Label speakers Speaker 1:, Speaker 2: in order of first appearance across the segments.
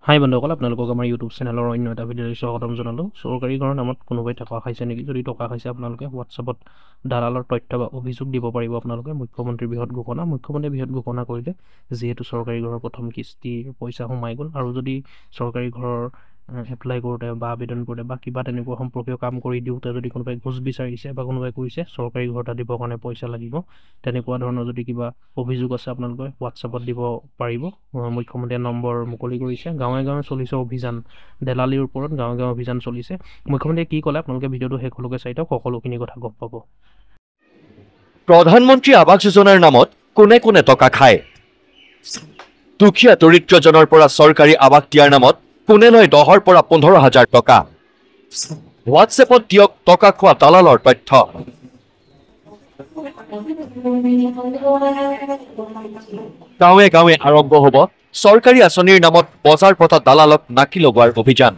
Speaker 1: হাই বন্ধুসকল, আপোনালোকক আমাৰ ইউটিউব চেনেলৰ অন্য এটা ভিডিঅ'লৈ স্বাগতম জনালোঁ। চৰকাৰী ঘৰৰ নামত কোনোবাই টকা খাইছে নেকি? যদি টকা খাইছে, আপোনালোকে হোৱাটছআপত দালালৰ তথ্য বা অভিযোগ দিব পাৰিব। আপোনালোকে মুখ্যমন্ত্ৰীৰ বৃহৎ ঘোষণা কৰিলে যিহেতু চৰকাৰী ঘৰৰ প্ৰথম কিস্তিৰ পইচা সোমাই গ'ল, আৰু যদি চৰকাৰী ঘৰৰ এপ্লাই কৰোঁতে বা আবেদন কৰোঁতে বা কিবা তেনেকুৱা সম্পৰ্কীয় কাম কৰি দিওঁতে যদি কোনোবাই ঘোচ বিচাৰিছে বা কোনোবাই কৈছে চৰকাৰী ঘৰ এটা দিবৰ কাৰণে পইচা লাগিব, তেনেকুৱা ধৰণৰ যদি কিবা অভিযোগ আছে, আপোনালোকে হোৱাটছআপত দিব পাৰিব। মুখ্যমন্ত্ৰীয়ে নম্বৰ মুকলি কৰিছে। গাঁৱে গাঁৱে চলিছে অভিযান, দেলালিৰ ওপৰত গাঁৱে গাঁৱে অভিযান চলিছে। মুখ্যমন্ত্ৰীয়ে কি ক'লে আপোনালোকে ভিডিঅ'টো শেষলৈকে চাই থাকক, সকলোখিনি কথা গম পাব।
Speaker 2: প্ৰধানমন্ত্ৰী আৱাস যোজনাৰ নামত কোনে কোনে টকা খায়? দুখীয়া দৰিদ্ৰজনৰ পৰা চৰকাৰী আৱাস দিয়াৰ নামত কোনে লয় 10,000 পৰা 15,000 টকা? হোৱাটছএপত দিয়ক টকা খোৱা দালালৰ তথ্য। গাঁৱে গাঁৱে আৰম্ভ হ'ব চৰকাৰী আঁচনিৰ নামত বজাৰ পতা দালালক নাকি লগোৱাৰ অভিযান।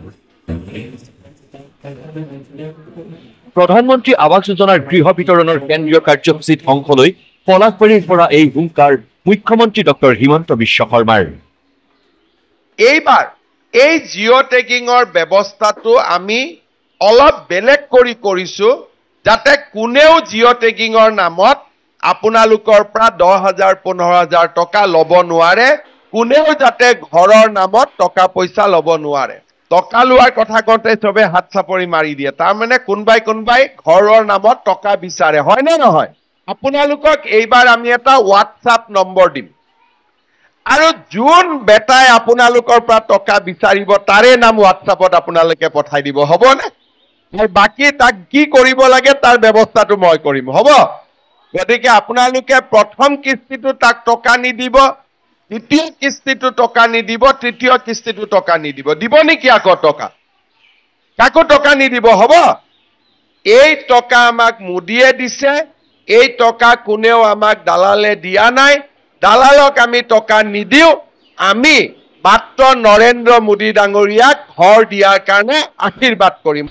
Speaker 2: প্ৰধানমন্ত্ৰী আৱাস যোজনাৰ গৃহ বিতৰণৰ কেন্দ্ৰীয় কাৰ্যসূচীত অংশ লৈ পলাশবাৰীৰ পৰা এই হুংকাৰ মুখ্যমন্ত্ৰী ডক্টৰ হিমন্ত বিশ্ব শৰ্মাৰ।
Speaker 3: এইবাৰ এই জিঅ' টেগিঙৰ ব্যৱস্থাটো আমি অলপ বেলেগ কৰিছো, যাতে কোনেও জিঅ' টেগিঙৰ নামত আপোনালোকৰ পৰা 10,000 15,000 টকা ল'ব নোৱাৰে। কোনেও যাতে ঘৰৰ নামত টকা পইচা ল'ব নোৱাৰে। টকা লোৱাৰ কথা কওঁতে চবে হাত চাপৰি মাৰি দিয়ে। তাৰমানে কোনোবাই ঘৰৰ নামত টকা বিচাৰে, হয় নে নহয়? আপোনালোকক এইবাৰ আমি এটা হোৱাটছআপ নম্বৰ দিম, আৰু যোন বেটাই আপোনালোকৰ পৰা টকা বিচাৰিব তাৰে নাম হোৱাটছআপত আপোনালোকে পঠাই দিব, হ'বনে? বাকী তাক কি কৰিব লাগে তাৰ ব্যৱস্থাটো মই কৰিম, হ'ব? গতিকে আপোনালোকে প্ৰথম কিস্তিটো তাক টকা নিদিব, দ্বিতীয় কিস্তিটো টকা নিদিব, তৃতীয় কিস্তিটো টকা নিদিব। দিব নেকি আকৌ টকা? কাকো টকা নিদিব, হ'ব? এই টকা আমাক মোদীয়ে দিছে, এই টকা কোনেও আমাক দালালে দিয়া নাই। দালালক আমি টকা নিদিওঁ, আমি মাত্ৰ নৰেন্দ্ৰ মোদী ডাঙৰীয়াক ঘৰ দিয়াৰ কাৰণে আশীৰ্বাদ কৰিম।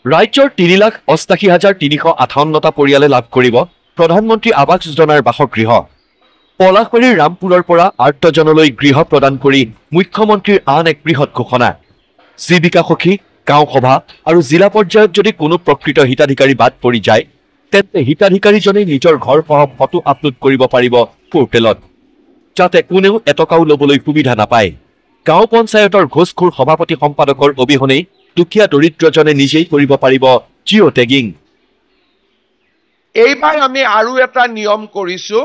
Speaker 2: ৰাজ্যৰ 3,88,358টা পৰিয়ালে লাভ কৰিব প্ৰধানমন্ত্ৰী আৱাস যোজনাৰ বাসগৃহ। পলাশবাৰীৰ ৰামপুৰৰ পৰা আৰ্তজনলৈ গৃহ প্ৰদান কৰি মুখ্যমন্ত্ৰীৰ আন এক বৃহৎ ঘোষণা। জীৱিকা সখী, গাঁও সভা আৰু জিলা পৰ্যায়ত যদি কোনো প্ৰকৃত হিতাধিকাৰী বাদ পৰি যায়, তেন্তে হিতাধিকাৰীজনে নিজৰ ঘৰসহ ফটো আপলোড কৰিব পাৰিব পৰ্টেলত, যাতে কোনেও এটকাও ল'বলৈ সুবিধা নাপায়। গাঁও পঞ্চায়তৰ ঘোষখোৰ সভাপতি সম্পাদকৰ অবিহনেই দুখীয়া দৰিদ্ৰজনে নিজেই কৰিব পাৰিব জিঅ' টেগিং।
Speaker 3: এইবাৰ আমি আৰু এটা নিয়ম কৰিছো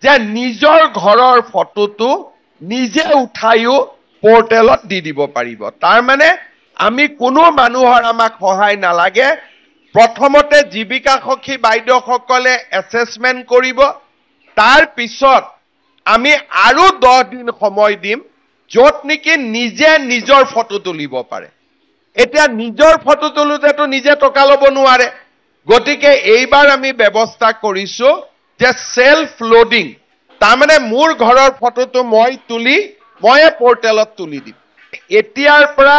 Speaker 3: যে নিজৰ ঘৰৰ ফটোটো নিজে উঠাইও পৰ্টেলত দি দিব পাৰিব। তাৰমানে আমি কোনো মানুহৰ আমাক সহায় নালাগে। প্ৰথমতে জীৱিকা সখী বাইদেউসকলে এছেছমেণ্ট কৰিব, তাৰ পিছত আমি আৰু 10 দিন সময় দিম, য'ত নেকি নিজে নিজৰ ফটো তুলিব পাৰে। এতিয়া নিজৰ ফটো তোলোতেতো নিজে টকা ল'ব নোৱাৰে, গতিকে এইবাৰ আমি ব্যৱস্থা কৰিছো যে সেলফ লোডিং, তাৰমানে মোৰ ঘৰৰ ফটোটো মই তুলি ময়ে পৰ্টেলত তুলি দিম। এতিয়াৰ পৰা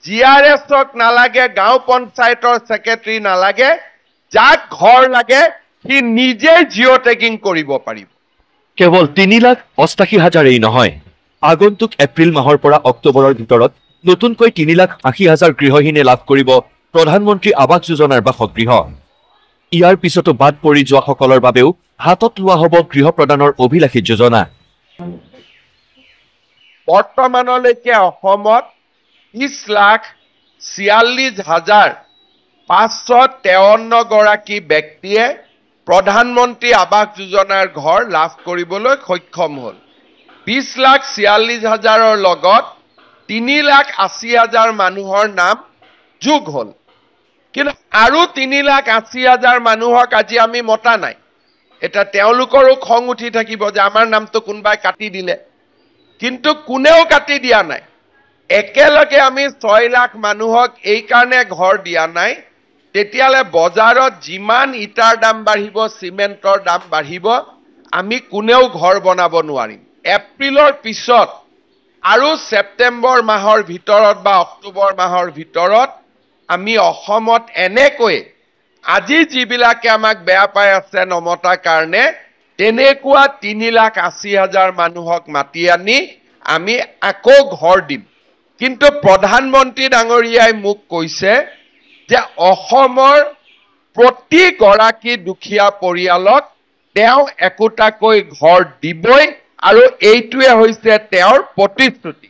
Speaker 3: GRSক নালাগে, গাঁও পঞ্চায়তৰ ছেক্ৰেটাৰী নালাগে, যাক ঘৰ লাগে সি নিজে জিঅ' টেগিং কৰিব পাৰিব।
Speaker 2: কেৱল 3,88,000 নহয়, আগন্তুক এপ্ৰিল মাহৰ পৰা অক্টোবৰৰ ভিতৰত নতুনকৈ 3,80,000 গৃহহীনে লাভ কৰিব প্ৰধানমন্ত্ৰী আৱাস যোজনাৰ বাসগৃহ। ইয়াৰ পিছতো বাদ পৰি যোৱাসকলৰ বাবেও হাতত লোৱা হ'ব গৃহ প্ৰদানৰ অভিলাষী যোজনা।
Speaker 3: বৰ্তমানলৈকে অসমত 30,46,553 গৰাকী ব্যক্তিয়ে প্ৰধানমন্ত্ৰী আৱাস যোজনাৰ ঘৰ লাভ কৰিবলৈ সক্ষম হ'ল। 20,46,000ৰ লগত 3,80,000 মানুহৰ নাম যোগ হ'ল, কিন্তু আৰু 3,80,000 মানুহক আজি আমি মতা নাই। এতিয়া তেওঁলোকৰো খং উঠি থাকিব যে আমাৰ নামটো কোনোবাই কাটি দিলে, কিন্তু কোনেও কাটি দিয়া নাই। একেলগে আমি 6 লাখ মানুহক এই কাৰণে ঘৰ দিয়া নাই, তেতিয়ালে বজাৰত যিমান ইটাৰ দাম বাঢ়িব, চিমেণ্টৰ দাম বাঢ়িব, আমি কোনেও ঘৰ বনাব নোৱাৰিম। এপ্ৰিলৰ পিছত আৰু ছেপ্টেম্বৰ মাহৰ ভিতৰত বা অক্টোবৰ মাহৰ ভিতৰত আমি অসমত এনেকৈ আজি যিবিলাকে আমাক বেয়া পাই আছে নমতাৰ কাৰণে, তেনেকুৱা 3,80,000 মানুহক মাতি আনি আমি আকৌ ঘৰ দিম। কিন্তু প্ৰধানমন্ত্ৰী ডাঙৰীয়াই মোক কৈছে যে অসমৰ প্ৰতিগৰাকী দুখীয়া পৰিয়ালক তেওঁ একোটাকৈ ঘৰ দিবই আৰু এইটোৱে হৈছে তেওঁৰ প্ৰতিশ্ৰুতি